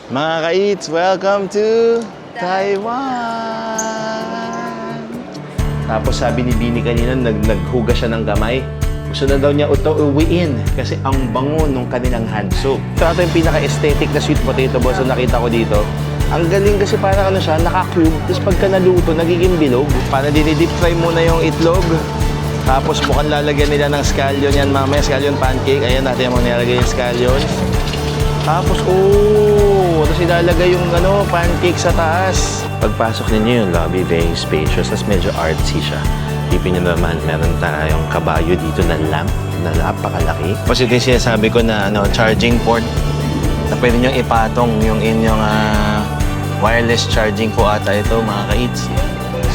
Mga ka-eats, welcome to Taiwan! Tapos sabi ni Bini kanina, naghugas siya ng kamay. Gusto na daw niya ito uwiin kasi ang bango nung kanilang hand soap. Ito yung pinaka-aesthetic na sweet potato balls na nakita ko dito. Ang galing kasi parang ano siya, naka-cube. Tapos pagka naluto, nagiging bilog. Para dinidip fry muna yung itlog. Tapos mukhang lalagyan nila ng scallion yan mamaya, scallion pancake. Ayan, natin mo nilalagay yung scallion. Tapos, tapos ilalagay yung pancake sa taas. Pagpasok ninyo yung lobby, very spacious. Tapos medyo artsy siya. Tipin nyo naman, meron tayong kabayo dito na lamp na napakalaki. Tapos ito yung sinasabi ko na charging port na pwede nyo ipatong yung inyong wireless charging po ata ito, mga ka-eats.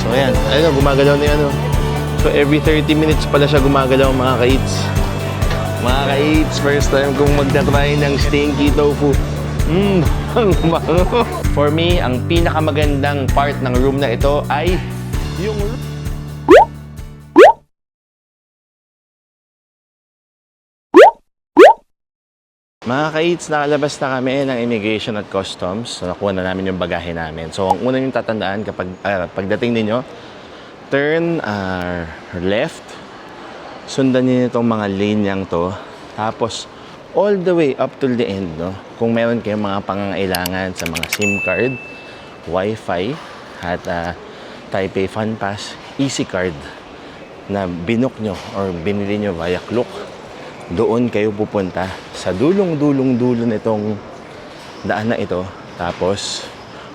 So ayan, gumagalaw na yun. So every 30 minutes pala siya gumagalaw, mga ka-eats. Mga ka-eats, first time kong magta-try ng stinky tofu. Bango. For me, ang pinakamagandang part ng room na ito ay yung mga ka-eats, nakalabas na kami ng Immigration at Customs. So, nakuha na namin yung bagahe namin. So, ang una yung tatandaan kapag pagdating ninyo, turn left. Sundan niyo itong mga linyang to. Tapos, all the way up to the end, kung meron kayong mga pangangailangan sa mga SIM card, Wi-Fi, at Taipei Fun Pass, Easy Card na binook nyo or binili nyo via Klook, doon kayo pupunta sa dulong-dulo nitong daan na ito. Tapos,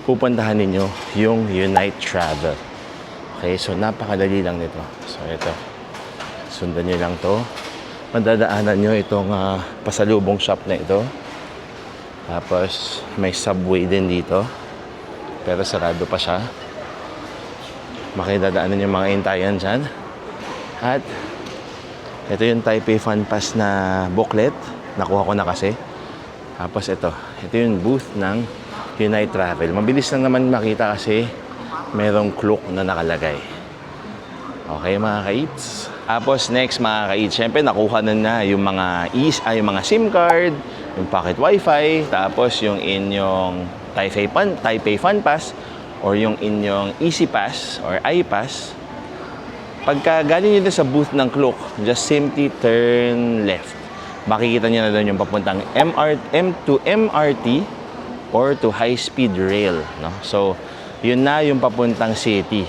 pupuntahan ninyo yung Unite Travel. Okay, so napakadali lang nito. So, ito. Sundan nyo lang to. Madadaanan nyo itong pasalubong shop na ito. Tapos, may subway din dito. Pero sarado pa siya. Makidadaanan yung mga intayan dyan. At ito yung Taipei Fun Pass na booklet. Nakuha ko na kasi. Tapos ito yung booth ng Unite Travel. Mabilis lang naman makita kasi merong Klook na nakalagay. Okay, mga ka-eats. Tapos next, mga ka-eats, syempre nakuha na yung mga yung mga SIM card, yung pocket Wi-Fi, tapos yung inyong Taipei Fun Pass or yung inyong Easy Pass or iPass. Pagka galing nyo sa booth ng Klook, just simply turn left. Makikita nyo na doon yung papuntang MRT or to high-speed rail. No? So, yun na yung papuntang city.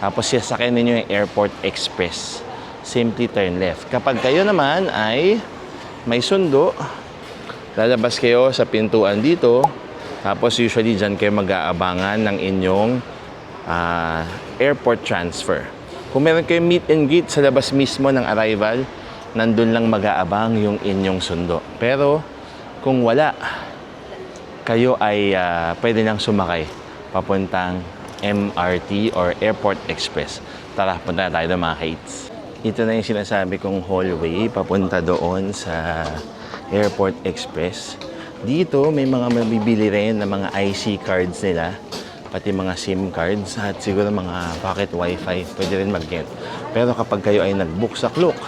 Tapos sasakyan ninyo yung Airport Express. Simply turn left. Kapag kayo naman ay may sundo, lalabas kayo sa pintuan dito. Tapos usually dyan kayo mag-aabangan ng inyong airport transfer. Kung meron kayong meet and greet sa labas mismo ng arrival, nandun lang mag-aabang yung inyong sundo. Pero kung wala, kayo ay pwede lang sumakay papuntang MRT or Airport Express. Tara, punta na tayo doon, mga ka-eats. Ito na yung sinasabi kong hallway papunta doon sa Airport Express. Dito may mga mabibili rin na mga IC cards nila, pati mga SIM cards at siguro mga pocket Wi-Fi, pwede rin mag-get. Pero kapag kayo ay nag-book sa Klook,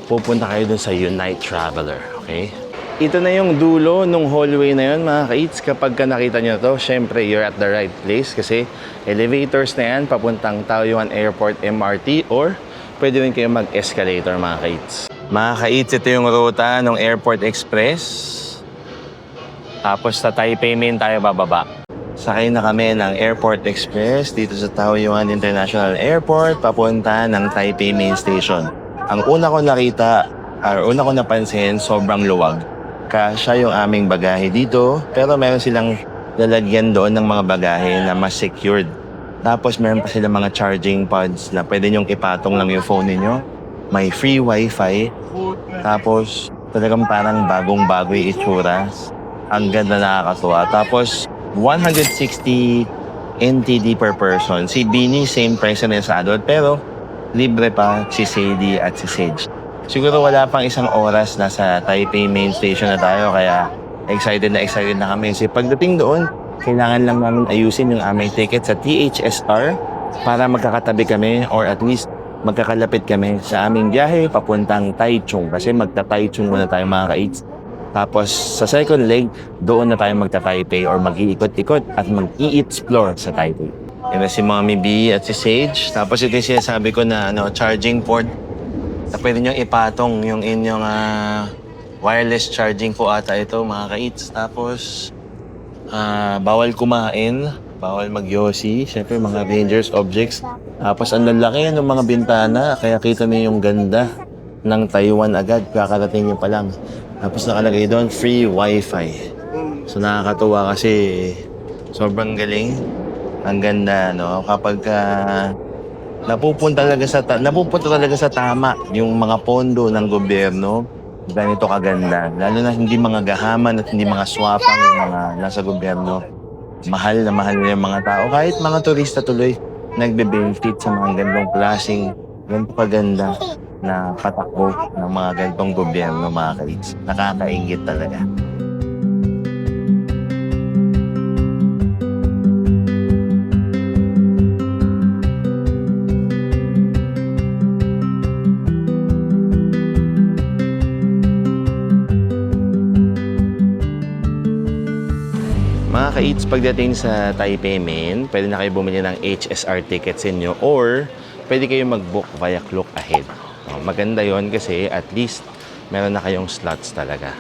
pupunta kayo dun sa Unite Traveler, okay? Ito na yung dulo nung hallway na yun, mga ka-eats. Kapag ka nakita nyo to, syempre you're at the right place kasi elevators na yan papuntang Taoyuan Airport MRT or pwede rin kayo mag-escalator, mga ka-eats. Mga ka-eats, ito yung ruta ng Airport Express. Tapos sa Taipei Main tayo bababa. Sakay na kami ng Airport Express dito sa Taoyuan International Airport papunta ng Taipei Main Station. Ang una ko nakita, una ko napansin, sobrang luwag. Kasya yung aming bagahe dito, pero meron silang lalagyan doon ng mga bagahe na mas secured. Tapos meron pa silang mga charging pods na pwede nyong ipatong lang yung phone niyo. May free Wi-Fi. Tapos talagang parang bagong-bago yung itsura. Ang ganda, nakakatuwa. Tapos 160 NTD per person. Si Bini, same price na sa adult, pero libre pa si Sadie at si Sage. Siguro wala pang isang oras na sa Taipei Main Station na tayo, kaya excited na kami. Kasi pagdating doon, kailangan lang namin ayusin yung aming ticket sa THSR para magkakatabi kami or at least magkakalapit kami sa aming biyahe papuntang Taichung. Kasi magta-Taichung muna tayo, mga ka-eats. Tapos sa second leg, doon na tayo magta-Taipei or mag-iikot-ikot at mag-i-explore sa Taipei. Yan na si Mommy B at si Sage. Tapos ito yung sinasabi ko na charging port na pwede nyo ipatong yung inyong wireless charging po ata ito mga ka-eats. Tapos bawal kumain, bawal mag-yosi, syempre mga dangerous objects. Tapos ang lalaki ng mga bintana, kaya kita niyo yung ganda ng Taiwan agad, kakarating nyo pa lang. Tapos nakalagay doon, free wifi. So nakakatuwa kasi sobrang galing. Ang ganda, no? Kapag napupunta talaga sa tama yung mga pondo ng gobyerno, ganito kaganda. Lalo na hindi mga gahaman at hindi mga swapang yung mga nasa gobyerno. Mahal na mahal na yung mga tao. Kahit mga turista tuloy, nagbe-benefit sa mga gandong klaseng, ganito kaganda na patakbo ng mga gantong gobyerno, mga ka-eats. Nakakaingit talaga. Mga ka-eats, pagdating sa Taipei Main, pwede na kayo bumili ng HSR tickets inyo or pwede kayo mag-book via Klook Ahead. Maganda yon kasi at least meron na kayong slots talaga.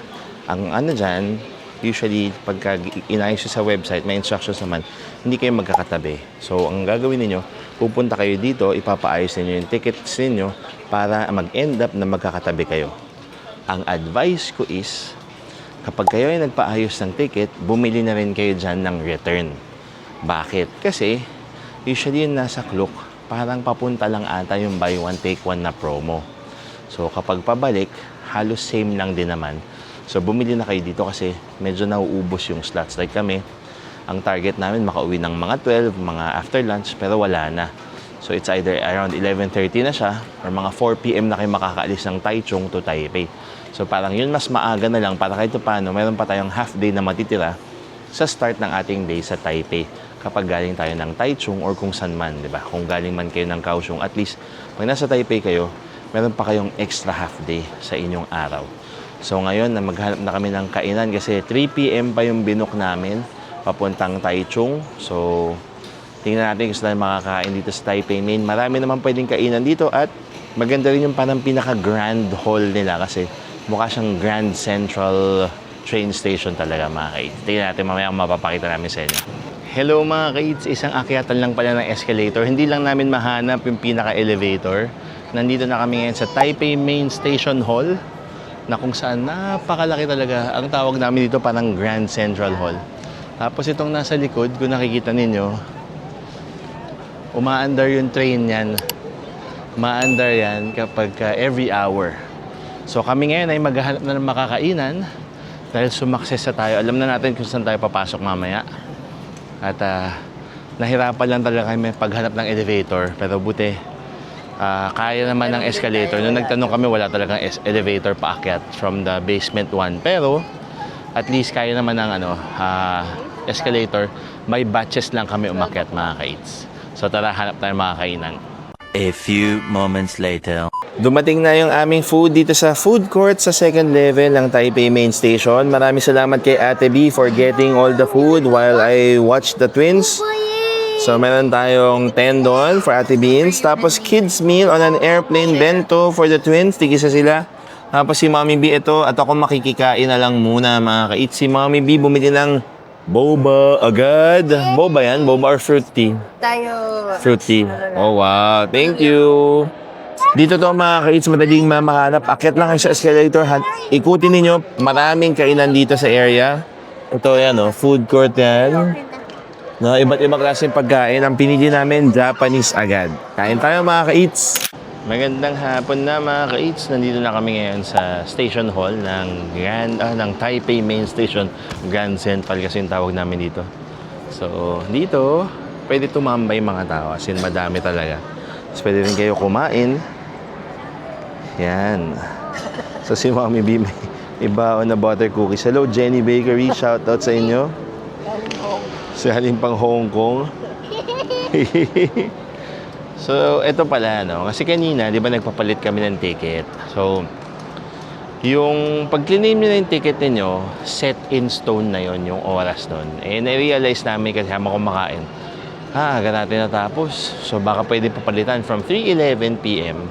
Ang dyan, usually pagka inayos sa website, may instructions naman, hindi kayo magkakatabi. So ang gagawin niyo, pupunta kayo dito, ipapaayos niyo yung tickets niyo para mag-end up na magkakatabi kayo. Ang advice ko is, kapag kayo ay nagpaayos ng ticket, bumili na rin kayo dyan ng return. Bakit? Kasi usually yung nasa Klook, parang papunta lang ata yung buy one take one na promo. So kapag pabalik, halos same lang din naman. So bumili na kayo dito kasi medyo nauubos yung slots. Like kami, ang target namin makauwi ng mga 12, mga after lunch, pero wala na. So it's either around 11:30 na siya or mga 4 PM na kayo makakaalis ng Taichung to Taipei. So parang yun mas maaga na lang para kahit paano, mayroon pa tayong half day na matitira sa start ng ating day sa Taipei. Kapag galing tayo ng Taichung or kung saan man, di ba? Kung galing man kayo ng Kaohsiung, at least pag nasa Taipei kayo, meron pa kayong extra half day sa inyong araw. So ngayon, maghanap na kami ng kainan kasi 3 PM pa yung binook namin papuntang Taichung. So tingnan natin kung saan makakain dito sa Taipei Main. Marami naman pwedeng kainan dito at maganda rin yung parang pinaka-grand hall nila kasi mukha siyang Grand Central train station talaga, mga ka-eats. Tingnan natin mamaya kung mapapakita namin sa inyo. Hello mga ka-eats, isang akyatan lang pala ng escalator. Hindi lang namin mahanap yung pinaka-elevator. Nandito na kami ngayon sa Taipei Main Station Hall na kung saan napakalaki talaga. Ang tawag namin dito parang Grand Central Hall. Tapos itong nasa likod, kung nakikita ninyo, umaandar yung train yan. Umaandar yan kapag every hour. So kami ngayon ay maghahanap na ng makakainan dahil sumakses na tayo. Alam na natin kung saan tayo papasok mamaya. At nahirapan lang talaga kami paghanap ng elevator. Pero buti, kaya naman ng escalator. Nung nagtanong kami, wala talagang elevator paakyat from the basement 1. Pero, at least kaya naman ng escalator. May batches lang kami umakyat, mga ka-eats. So tara, hanap tayo mga kainan. A few moments later. Dumating na yung aming food dito sa food court sa second level ng Taipei Main Station. Maraming salamat kay Ate B for getting all the food while I watch the twins. So meron tayong tendon for Ate Beans. Tapos kids meal on an airplane bento for the twins. Tigisa sila. Tapos si Mommy B ito at ako makikikain na lang muna mga ka-eat. Si Mommy B bumili ng boba agad. Boba yan? Boba or fruit tea? Fruit tea. Oh wow. Thank you. Dito to mga ka-eats, madaling mamahanap. Akyat lang kayo sa escalator. Ikutin ninyo, maraming kainan dito sa area. Ito yan, food court yan. No, iba't ibang klaseng pagkain. Ang pinili namin, Japanese agad. Kain tayo mga ka-eats. Magandang hapon na mga ka-eats. Nandito na kami ngayon sa Station Hall ng Taipei Main Station. Grand Central kasi yung tawag namin dito. So, dito, pwede tumambay mga tao. As in, madami talaga. So, pwede rin kayo kumain. Yan. So si Mommy B may ibaon na butter cookies. Hello Jenny Bakery, shout out sa inyo. Sa haling pang Hong Kong. So ito pala kasi kanina 'di ba nagpapalit kami ng ticket. So Yung pag claim nyo na yung ticket ninyo, set in stone na yon yung oras nun. Eh, na-realize namin kasi habang kumakain, aga natin natapos. So, baka pwede papalitan from 3:11 p.m.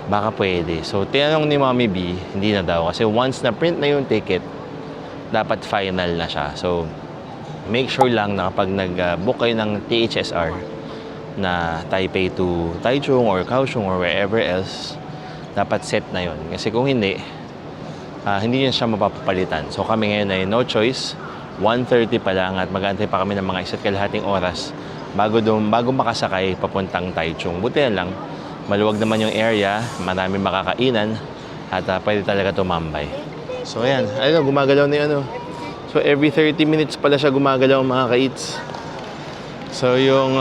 Baka pwede. So, tinanong ni Mommy B, hindi na daw. Kasi once na print na yung ticket, dapat final na siya. So, make sure lang na kapag nag-book kayo ng THSR na Taipei to Taichung or Kaohsiung or wherever else, dapat set na yon. Kasi kung hindi, hindi yun siya mapapalitan. So kami ngayon ay no choice, 1:30 pa lang at mag-aantay pa kami ng mga 1.5 oras bago makasakay papuntang Taichung. Buti na lang, maluwag naman yung area, marami makakainan at pwede talaga tumambay. So ayan, ayun, gumagalaw na yun. So every 30 minutes pala siya gumagalaw mga ka-eats. So yung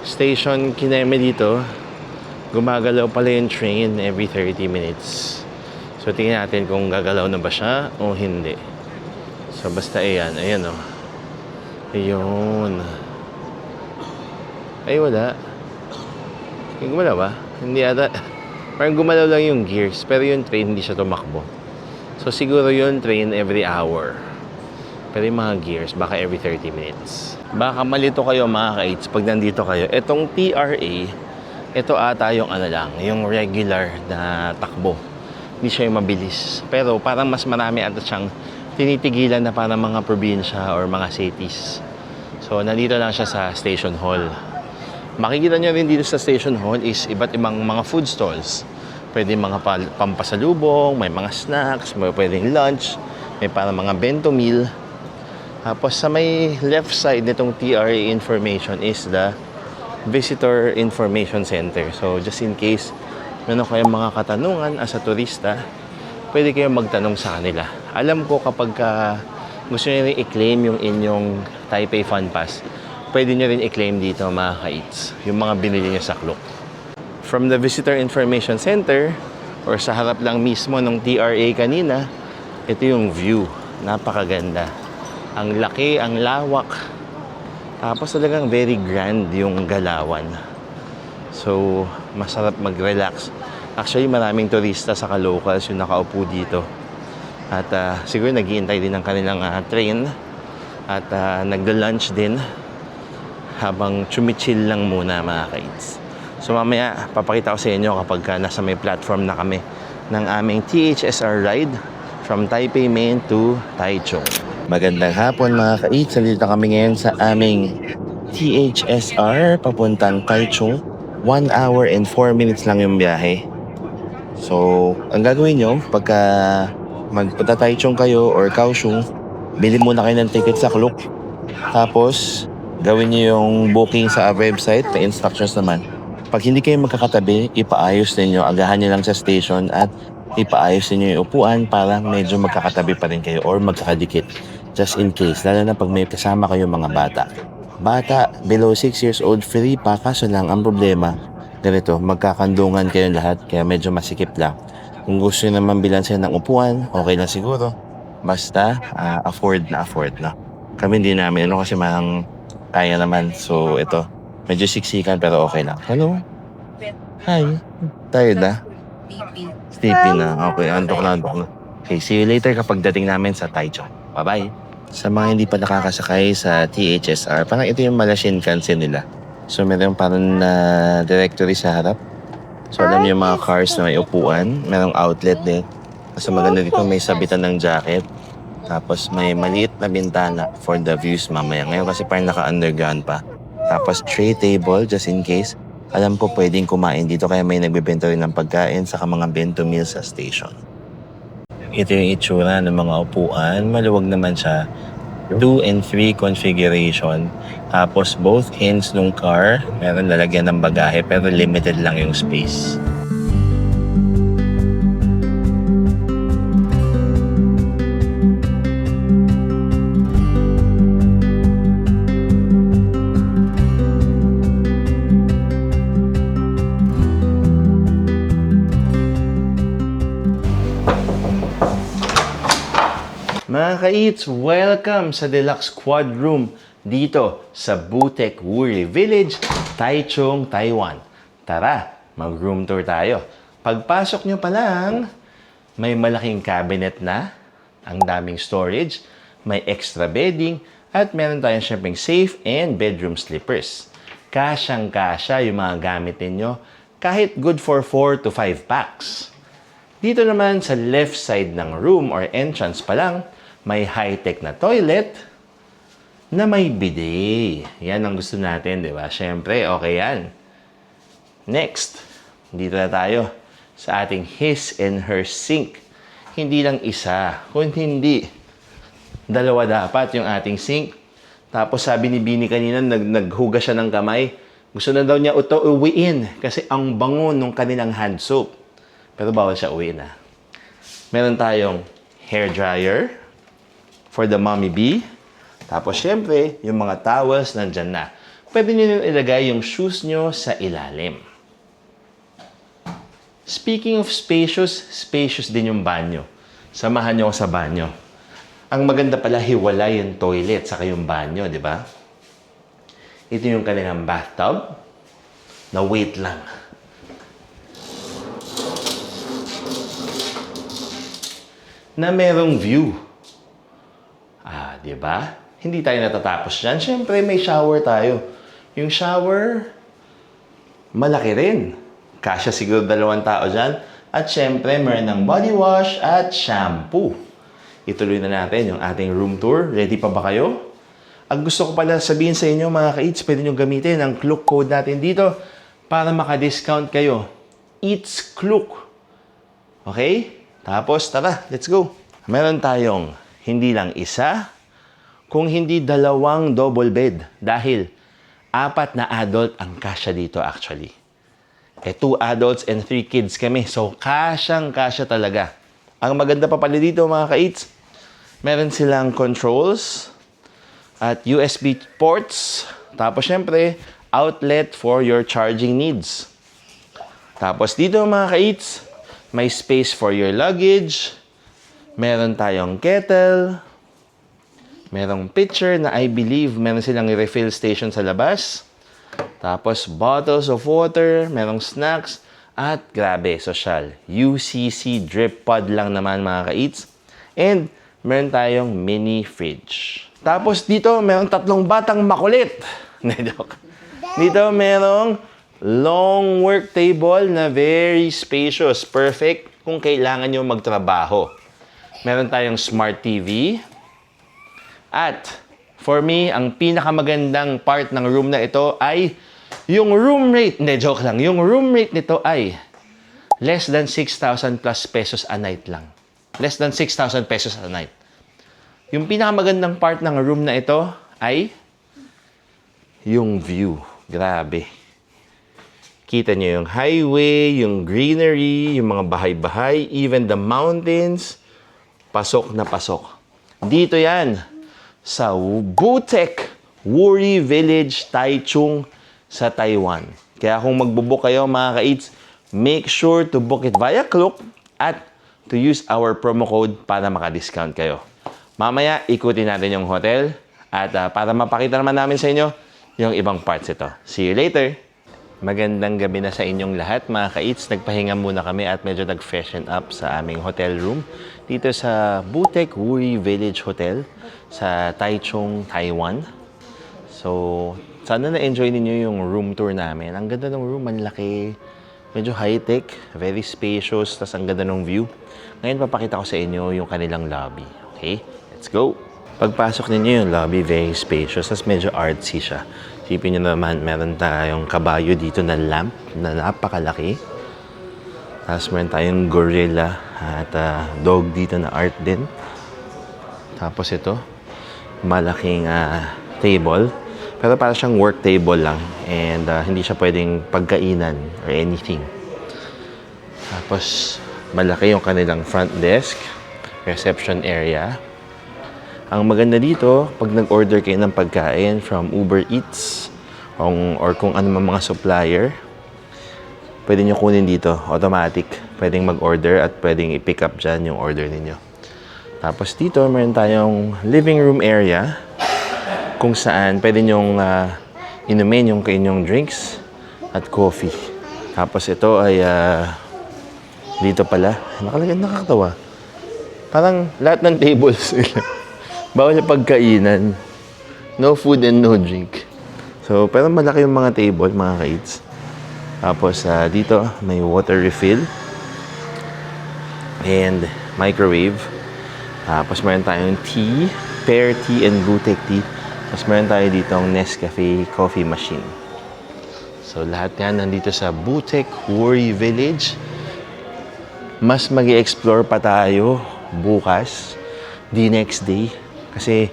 station Kineme dito, gumagalaw pala yung train every 30 minutes. So, tingnan natin kung gagalaw na ba siya o hindi. So, basta ayan. Ayan, o. Ayun. Ay, wala. Ay, gumalaw ba? Hindi ata. Parang gumalaw lang yung gears. Pero yung train, hindi siya tumakbo. So, siguro yung train every hour. Pero yung mga gears, baka every 30 minutes. Baka malito kayo mga ka-eats pag nandito kayo. Etong TRA, ito ata yung ano lang, yung regular na takbo. Hindi siya yung mabilis. Pero parang mas marami ata siyang tinitigilan na parang mga probinsya or mga cities. So, nandito lang siya sa station hall. Makikita nyo rin dito sa station hall is iba't ibang mga food stalls. Pwede mga pampasalubong, may mga snacks, may pwedeng lunch, may parang mga bento meal. Tapos sa may left side nitong TRA information is the Visitor Information Center. So, just in case meron kayong mga katanungan as a turista, pwede kayong magtanong sa kanila. Alam ko kapag gusto nyo rin i-claim yung inyong Taipei Fun Pass, pwede nyo rin i-claim dito mga ka-eats, yung mga binili nyo sa Klook. From the Visitor Information Center, or sa harap lang mismo ng TRA kanina, ito yung view. Napakaganda. Ang laki, ang lawak. Tapos talagang very grand yung galawan. So, masarap mag-relax. Actually, maraming turista sa locals yung nakaupo dito. At siguro nag-iintay din ng kanilang train. At nagda-lunch din habang chumichill lang muna mga ka-eats. So, mamaya papakita ko sa inyo kapag nasa may platform na kami ng aming THSR ride from Taipei Main to Taichung. Magandang hapon mga ka-eats. Nandito kami ngayon sa aming THSR papuntang Taichung. 1 hour and 4 minutes lang yung biyahe. So, ang gagawin nyo, pagka magpunta Taichung kayo or Kaohsiung, bili muna kayo ng ticket sa Klook. Tapos, gawin nyo yung booking sa website, may instructions naman. Pag hindi kayo magkakatabi, ipaayos ninyo, agahan nyo lang sa station at ipaayos ninyo yung upuan para medyo magkakatabi pa rin kayo or magkakadikit. Just in case, lalo na pag may kasama kayo mga bata. Bata, below 6 years old, free pa. Kaso lang, ang problema, ganito, magkakandungan kayo lahat, kaya medyo masikip lang. Kung gusto nyo naman bilansin ng upuan, okay lang siguro. Basta, afford na. Kami hindi namin, kasi marang kaya naman. So, ito, medyo siksikan pero okay lang. Hello? Hi. Tired na? Sleepy na. Okay, antok na. Okay, see you later kapag dating namin sa Taichung. Bye-bye. Sa mga hindi pa nakakasakay sa THSR, parang ito yung mala Shinkansen nila. So, meron parang directory sa harap. So, alam niyo yung mga cars na may upuan. Merong outlet din. Kasi maganda dito, may sabitan ng jacket. Tapos, may maliit na bintana for the views mamaya. Ngayon kasi parang naka-underground pa. Tapos, tray table, just in case. Alam ko pwedeng kumain dito, kaya may nagbebenta rin ng pagkain saka mga bento meal sa station. Ito yung itsura ng mga upuan. Maluwag naman siya. 2 and 3 configuration. Tapos both ends ng car, meron lalagyan ng bagahe pero limited lang yung space. Mga ka-eats, welcome sa Deluxe Quad Room dito sa Butek Wuri Village, Taichung, Taiwan. Tara, mag-room tour tayo. Pagpasok nyo pa lang, May malaking cabinet na, ang daming storage, may extra bedding, at meron tayong syempre safe and bedroom slippers. Kasyang-kasya yung mga gamit ninyo, kahit good for 4 to 5 packs. Dito naman sa left side ng room or entrance pa lang, may high-tech na toilet na may bidet. Yan ang gusto natin, di ba? Syempre, okay yan. Next, dito na tayo sa ating his and her sink. Hindi lang isa, kung hindi, dalawa dapat yung ating sink. Tapos sabi ni Bini kanina, naghugas siya ng kamay. Gusto na daw niya ito uwiin kasi ang bango nung kanilang hand soap. Pero bawal siya uwiin ah. Meron tayong hair dryer for the mommy bee. Tapos syempre, yung mga towels nandyan na. Pwede nyo ilagay yung shoes nyo sa ilalim. Speaking of spacious din yung banyo. Samahan nyo ako sa banyo. Ang maganda pala, hiwalay yung toilet saka yung banyo, di ba? Ito yung kanilang bathtub na wait lang. Na merong view. Ah, di ba? Hindi tayo natatapos dyan. Siyempre, may shower tayo. Yung shower, malaki rin. Kasya siguro 2 tao dyan. At syempre, meron ng body wash at shampoo. Ituloy na natin yung ating room tour. Ready pa ba kayo? Ang gusto ko pala sabihin sa inyo, mga ka-eats, pwede nyo gamitin ang Klook code natin dito para maka-discount kayo. Eats Klook. Okay? Tapos, tara, let's go. Meron tayong hindi lang isa, kung hindi 2 double bed. Dahil 4 na adult ang kasya dito actually. 2 adults and 3 kids kami. So, kasyang-kasya talaga. Ang maganda pa pala dito, mga ka-eats, meron silang controls at USB ports. Tapos, syempre, outlet for your charging needs. Tapos, dito, mga ka-eats, may space for your luggage. Meron tayong kettle. Merong pitcher na I believe meron silang refill station sa labas. Tapos, bottles of water, merong snacks, at grabe, social. UCC drip pod lang naman, mga ka-eats. And, meron tayong mini fridge. Tapos, dito, merong 3 batang makulit. Joke. Dito, merong long work table na very spacious. Perfect kung kailangan nyo magtrabaho. Meron tayong smart TV. At, for me, ang pinakamagandang part ng room na ito ay yung room rate. Hindi, joke lang. Yung room rate nito ay less than 6,000 plus pesos a night lang. Less than 6,000 pesos a night. Yung pinakamagandang part ng room na ito ay yung view. Grabe. Kita nyo yung highway, yung greenery, yung mga bahay-bahay, even the mountains. Pasok na pasok. Dito yan sa Butek Wuri Village, Taichung sa Taiwan. Kaya kung magbubook kayo, mga ka-eats, make sure to book it via Klook at to use our promo code para maka-discount kayo. Mamaya, ikutin natin yung hotel at para mapakita naman namin sa inyo yung ibang parts ito. See you later! Magandang gabi na sa inyong lahat, mga ka-eats. Nagpahinga muna kami at medyo nag-freshen up sa aming hotel room dito sa Butek Wuri Village Hotel sa Taichung, Taiwan. So, sana na-enjoy ninyo yung room tour namin. Ang ganda ng room, ang laki. Medyo high-tech, very spacious, tas ang ganda ng view. Ngayon, papakita ko sa inyo yung kanilang lobby. Okay? Let's go! Pagpasok ninyo yung lobby, very spacious, tas medyo artsy siya. Isipin nyo naman, meron tayong kabayo dito na lamp na napakalaki. Tapos meron tayong gorilla at dog dito na art din. Tapos ito, malaking table. Pero para siyang work table lang. And hindi siya pwedeng pagkainan or anything. Tapos, malaki yung kanilang front desk. Reception area. Ang maganda dito, pag nag-order kayo ng pagkain from Uber Eats or kung ano mga supplier, pwede nyo kunin dito. Automatic. Pwedeng mag-order at pwedeng i-pick up dyan yung order ninyo. Tapos dito, meron tayong living room area kung saan pwede nyong inumin yung inyong drinks at coffee. Tapos ito ay Dito pala, nakalagay, nakakatawa. Parang lahat ng tables bawal yung pagkainan. No food and no drink. So, pero malaki yung mga table, mga ka-eats. Tapos, dito, may water refill. And microwave. Tapos, meron tayong tea, pear tea and boutique tea. Tapos, meron tayo dito ang Nescafe coffee machine. So, lahat yan nandito sa Boutique Worry Village. Mas mag-explore pa tayo bukas, the next day. Kasi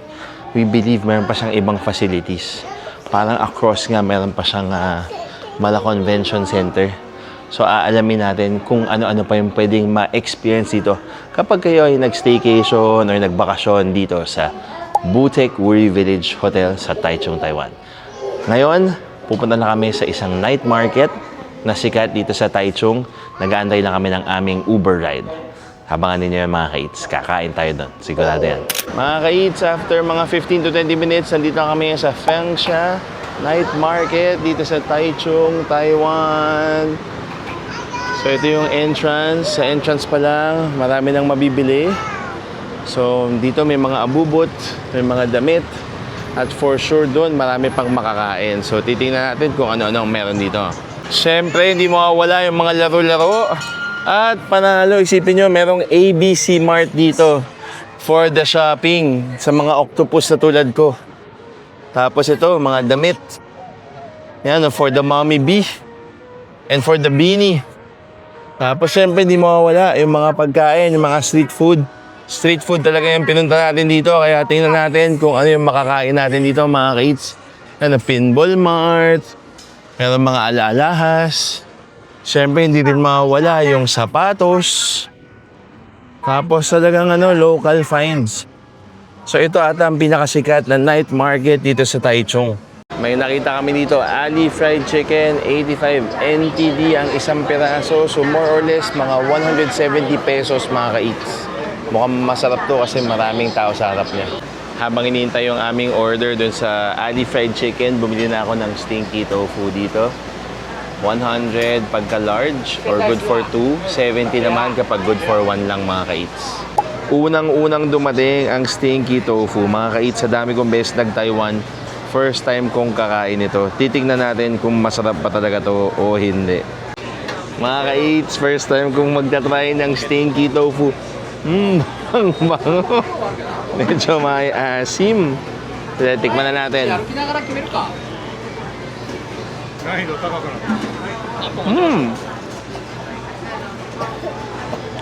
we believe meron pa siyang ibang facilities. Parang across nga meron pa siyang Mala Convention Center. So aalamin natin kung ano-ano pa yung pwedeng ma-experience dito kapag kayo ay nag-staycation or nagbakasyon dito sa Boutique Worry Village Hotel sa Taichung, Taiwan. Ngayon, pupunta na kami sa isang night market na sikat dito sa Taichung. Nag-aantay lang kami ng aming Uber ride. Abangan ninyo yung mga ka-eats. Kakain tayo doon. Sigurado yan. Mga ka-eats, after mga 15 to 20 minutes, nandito na kami sa Fengsha Night Market dito sa Taichung, Taiwan. So ito yung entrance. Sa entrance pa lang, marami nang mabibili. So dito may mga abubot, may mga damit. At for sure doon, marami pang makakain. So titingnan natin kung ano-ano ang meron dito. Siyempre, hindi mawawala yung mga laro-laro. At panalo, isipin nyo, merong ABC Mart dito for the shopping sa mga octopus na tulad ko. Tapos ito, mga damit. Yan, for the mommy bee and for the beanie. Tapos siyempre, hindi mawawala yung mga pagkain, yung mga street food. Street food talaga yung pinunta natin dito. Kaya tingnan natin kung ano yung makakain natin dito, mga kids. Yan, Pinball Mart. Meron mga alaalahas. Siyempre, hindi rin mawala yung sapatos. Tapos talagang local finds. So ito ata ang pinakasikat na night market dito sa Taichung. May nakita kami dito, Ali Fried Chicken, 85 NTD ang isang piraso. So more or less, mga 170 pesos mga ka-eats. Mukhang masarap to kasi maraming tao sa harap niya. Habang iniintay yung aming order dun sa Ali Fried Chicken, bumili na ako ng stinky tofu dito. 100 pagka large or good for 2. 70 naman kapag good for 1 lang mga ka-eats. Unang-unang dumating ang stinky tofu. Mga ka-eats, sa dami kong beses nag-Taiwan, first time kong kakain ito. Titignan natin kung masarap pa talaga to o hindi. Mga ka-eats, first time kong magtatry ng stinky tofu. Ang bango. Medyo may asim. Tikman na natin.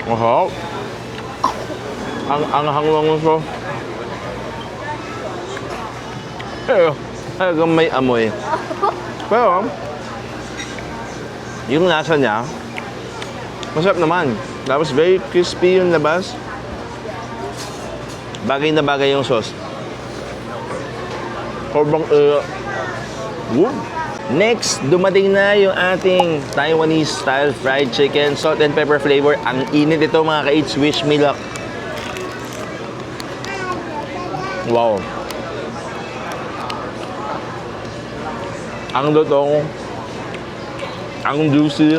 Wow. Ang hangwang ko. Pero, talagang may amoy. Pero, yung lasa niya, masarap naman. Tapos very crispy yung labas. Bagay na bagay yung sauce. Sobrang good. Next, dumating na yung ating Taiwanese style fried chicken, salt and pepper flavor. Ang init ito mga ka-eats, wish me luck. Wow. Ang lutong, ang juicy,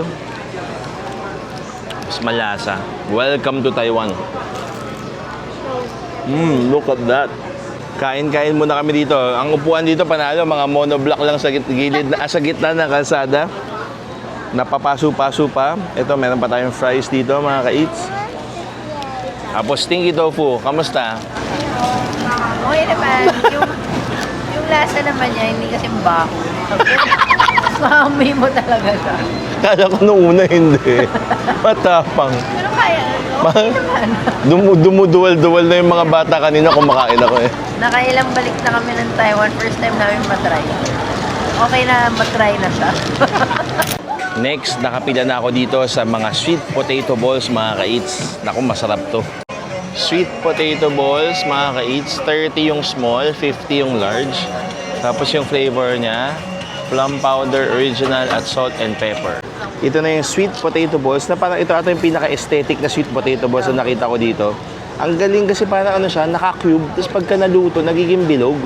mas malasa. Welcome to Taiwan. Look at that. Kain-kain muna kami dito. Ang upuan dito, panalo, mga monoblock lang sa gilid, sa gitna ng kalsada. Napapaso-paso pa. Ito, meron pa tayong fries dito, mga ka-eats. Tapos, stinky tofu. Kamusta? Okay naman. Yung lasa naman niya, hindi kasi baho. Maamoy mo talaga siya. Kala ko nung una hindi. Matapang. Pero kaya, okay naman. Dumuduwal-duwal na yung mga bata kanina kumakain ako eh. Nakailang balik na kami ng Taiwan. First time namin matry. Okay na matry na siya. Next, nakapila na ako dito sa mga sweet potato balls, mga ka-eats. Naku, masarap to. Sweet potato balls, mga ka-eats. 30 yung small, 50 yung large. Tapos yung flavor niya, plum powder, original, at salt and pepper. Ito na yung sweet potato balls na parang ito ata yung pinaka-aesthetic na sweet potato balls na nakita ko dito. Ang galing kasi parang siya, naka-cube. Tapos pagka naluto, nagiging bilog.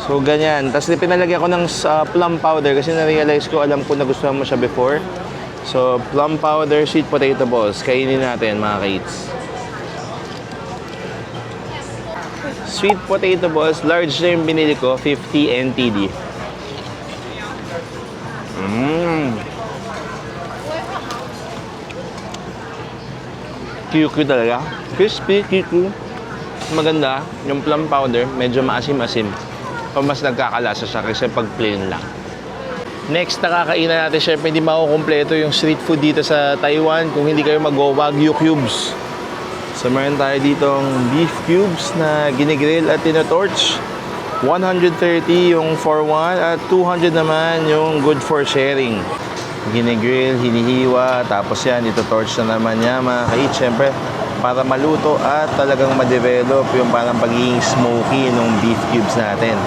So, ganyan. Tapos pinalagyan ko ng plum powder kasi na-realize ko, alam ko na gustuhan mo siya before. So, plum powder, sweet potato balls. Kainin natin, mga kaits. Sweet potato balls, large na yung binili ko, 50 NTD. QQ talaga. Crispy, QQ. Maganda. Yung plum powder, medyo maasim-asim. O mas nagkakalasa siya kasi pag plain lang. Next, nakakainan natin. Siyempre, hindi makukumpleto yung street food dito sa Taiwan kung hindi kayo mag-Wagyu cubes. So, meron tayo ditong beef cubes na ginigrill at tinotorch. 130 yung for one at 200 naman yung good for sharing. Ginigrill, hinihiwa, tapos yan, ito-torch na naman niya mga kait. Siyempre, para maluto at talagang ma-develop yung parang pagiging smoky ng beef cubes natin.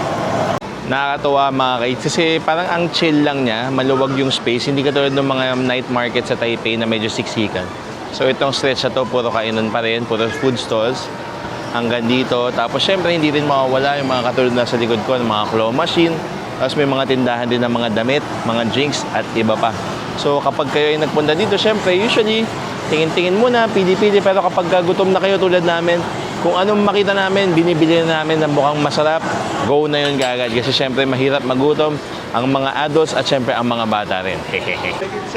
Nakakatuwa mga kait kasi parang ang chill lang niya, maluwag yung space, hindi katulad ng mga night market sa Taipei na medyo siksikan. So itong stretch na to, puro kainan pa rin, puro food stalls hanggang dito. Tapos syempre hindi rin mawawala yung mga katulad na sa likod ko, ng mga claw machine. Tapos may mga tindahan din ng mga damit, mga drinks at iba pa. So kapag kayo ay nagpunta dito, syempre usually tingin-tingin muna, pili-pili. Pero kapag gutom na kayo tulad namin, kung anong makita namin, binibili na namin na mukhang masarap, go na yun kagad. Kasi syempre mahirap magutom ang mga adults at syempre ang mga bata rin.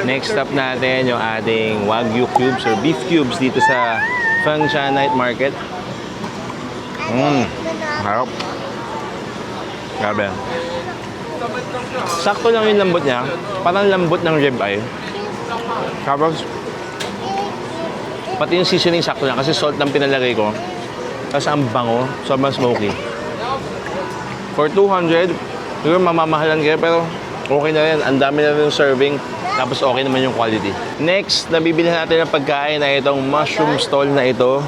Next stop natin yung ating Wagyu cubes or beef cubes dito sa Fengshan Night Market. Harap. Grabe. Sakto lang yung lambot niya. Parang lambot ng ribeye. Tapos, pati yung seasoning sakto lang kasi salt ang pinalagay ko. Tapos ang bango, sobrang smoky. For 200, siguro mamamahalan kayo pero okay na rin. Ang dami na rin yung serving. Tapos okay naman yung quality. Next, nabibili natin ng pagkain na itong mushroom stall na ito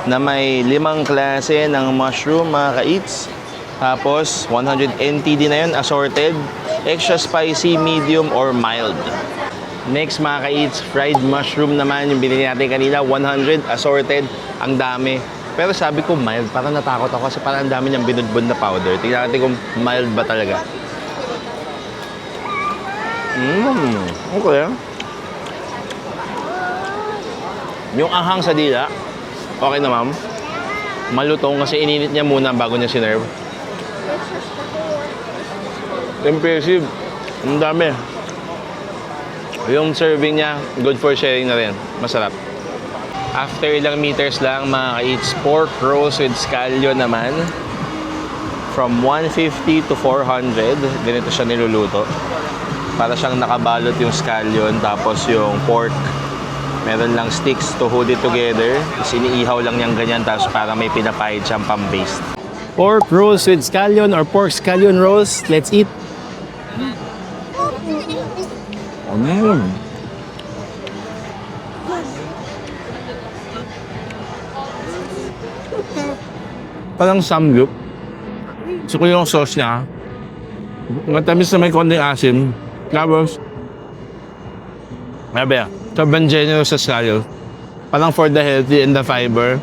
na may 5 klase ng mushroom, mga ka-eats. Tapos, 100 NTD na yun, assorted. Extra spicy, medium, or mild. Next, mga ka-eats, fried mushroom naman. Yung binili natin kanina, 100, assorted. Ang dami. Pero sabi ko mild, parang natakot ako kasi parang ang dami niyang binudbud na powder. Tingnan natin kung mild ba talaga. Okay. Yung anghang sa dila, okay na ma'am. Malutong kasi ininit niya muna bago niya sinerve. Impressive. Ang dami. Yung serving niya, good for sharing na rin. Masarap. After ilang meters lang, mga ka-eats, pork rolls with scallion naman. From 150 to 400. Ganito siya niluluto. Para siyang nakabalot yung scallion, tapos yung pork. Meron lang sticks to hold it together. Tapos iniihaw lang niyang ganyan, tapos para may pinapahid siyang pang-baste. Pork rolls with scallion or pork scallion rolls. Let's eat. Parang samgyup. Gusto ko yung sauce niya. Matamis na may konting asim. Tapos, sobrang generous sa scallion. Parang for the healthy and the fiber.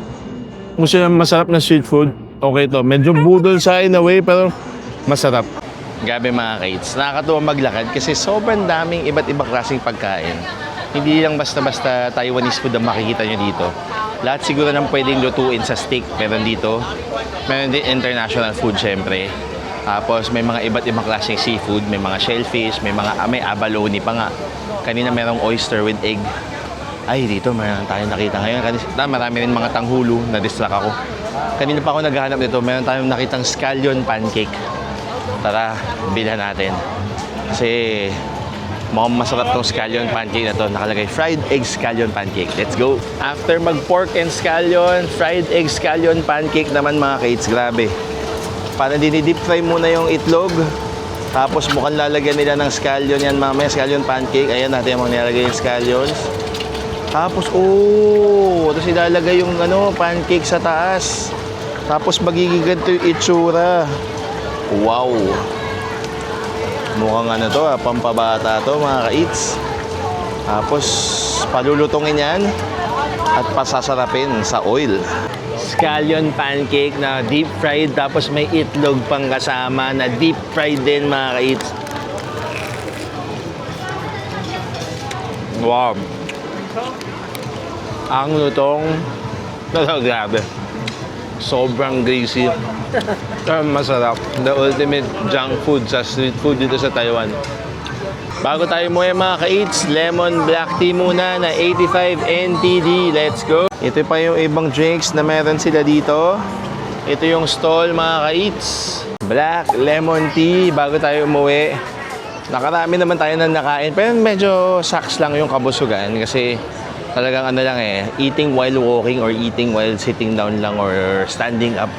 Kung sila masarap na street food, okay to. Medyo budol siya in a way, pero masarap. Gabi mga kaits, nakakatuwa maglakad kasi sobrang daming iba't ibang klaseng pagkain. Hindi lang basta-basta Taiwanese food ang makikita nyo dito. Lahat siguro nang pwedeng lutuin sa steak, meron dito. Meron din international food syempre. Tapos may mga iba't ibang klaseng seafood, may mga shellfish, may abalone pa nga. Kanina merong oyster with egg. Ay, dito meron tayong nakita ngayon. Marami rin mga tanghulo, na-distract ako. Kanina pa ako naghahanap nito, meron tayong nakitang scallion pancake. Tara, bilhan natin. Kasi mukhang masarap tong scallion pancake na to. Nakalagay fried egg scallion pancake. Let's go! After mag-pork and scallion, fried egg scallion pancake naman mga kaits. Grabe. Parang dinidip fry muna yung itlog. Tapos mukhang lalagyan nila ng scallion yan mamaya. Scallion pancake. Ayan natin yung nilalagay yung scallions. Tapos, tapos ilalagay yung pancake sa taas. Tapos magiging ganito yung itsura. Wow! Mukhang pampabata to mga ka-eats. Tapos, palulutongin yan at pasasarapin sa oil. Scallion pancake na deep fried, tapos may itlog pang kasama na deep fried din mga ka-eats. Wow. Ang lutong. Grabe. Sobrang greasy. Masarap. The ultimate junk food sa street food dito sa Taiwan. Bago tayo mo mga ka-eats, lemon black tea muna na 85 NTD. Let's go! Ito pa yung ibang drinks na meron sila dito. Ito yung stall mga ka-eats. Black lemon tea bago tayo umuwi. Nakarami naman tayo na nakain. Pero medyo saks lang yung kabusugan kasi talagang ano lang eating while walking or eating while sitting down lang or standing up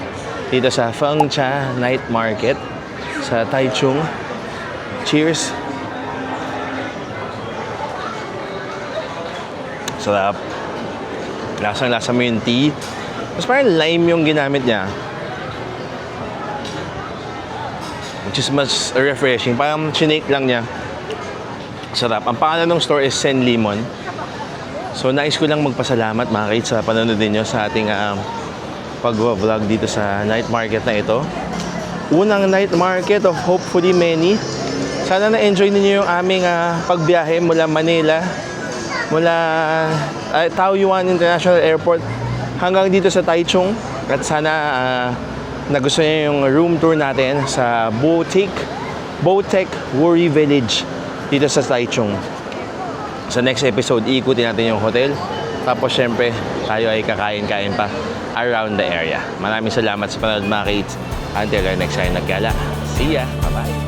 dito sa Fengcha Night Market sa Taichung. Cheers! Sarap. Lasang-lasa mo yung tea. Mas parang lime yung ginamit niya. Which is mas refreshing. Parang chinake lang niya. Sarap. Ang pangalan ng store is Sen Limon. So, nais ko lang magpasalamat mga kaits sa panonood ninyo sa ating pag-vlog dito sa night market na ito. Unang night market of hopefully many. Sana na-enjoy ninyo yung aming pagbiyahe mula Manila, mula Taoyuan International Airport hanggang dito sa Taichung. At sana nagustuhan niyo yung room tour natin sa Botek Wuri Village dito sa Taichung. Sa next episode, iikutin natin yung hotel. Tapos syempre, tayo ay kakain-kain pa around the area. Maraming salamat sa panonood mga kids. Until our next time, nagkala. See ya! Bye-bye!